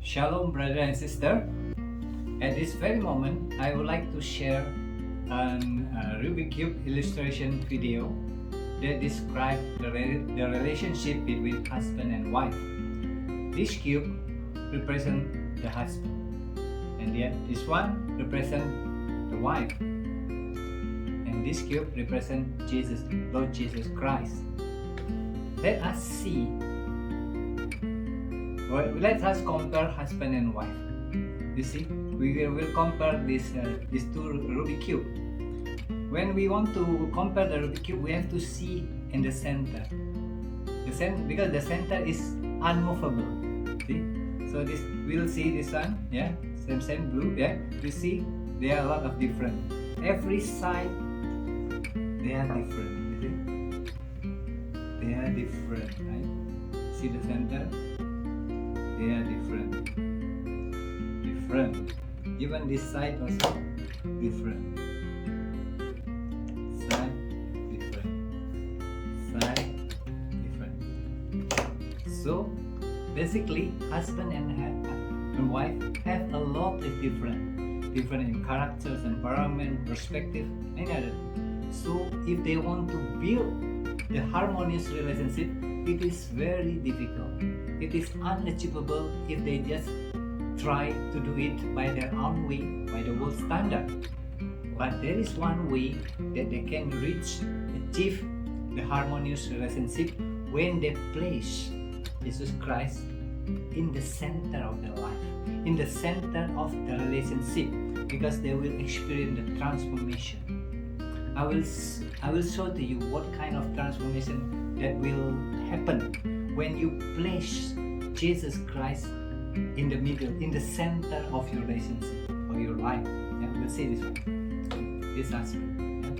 Shalom, brother and sister. At this very moment, I would like to share an Rubik Cube illustration video that describes the relationship between husband and wife. This cube represents the husband, and yet this one represents the wife. And this cube represents Jesus, Lord Jesus Christ. Let us see. Let us compare husband and wife. You see, we will compare these two Rubik cube. When we want to compare the Rubik cube, we have to see in the center. Because the center is unmovable. See? So this we'll see this one, yeah, same blue, yeah. You see, there are a lot of different. Every side they are different. You see, they are different, right? See the center. They are different. Even this side also different. Side different. So basically, husband and wife have a lot of different in characters, environment, perspective, and other. So if they want to build the harmonious relationship, it is very difficult. It is unachievable if they just try to do it by their own way, by the world standard. But there is one way that they can achieve the harmonious relationship when they place Jesus Christ in the center of their life, in the center of the relationship, because they will experience the transformation. I will show to you what kind of transformation that will happen when you place Jesus Christ in the middle, in the center of your relationship or your life. Yeah, we'll see this one. This husband. Yeah.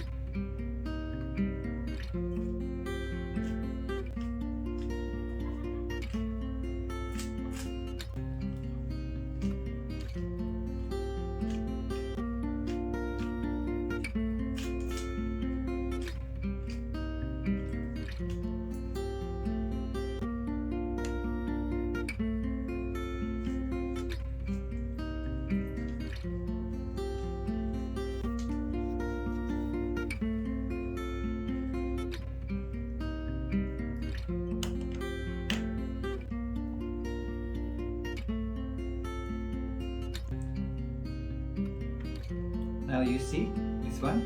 Now you see this one.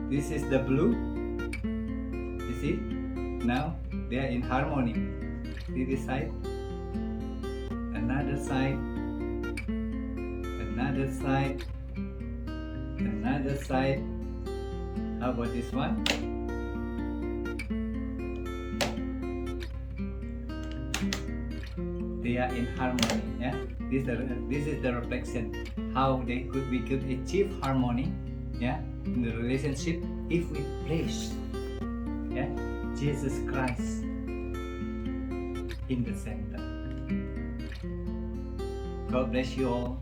This is the blue. You see? Now they are in harmony. See this side, another side, another side, another side. How about this one? They are in harmony. Yeah. This is the reflection how we could achieve harmony, yeah, in the relationship if we place, yeah, Jesus Christ in the center. God bless you all.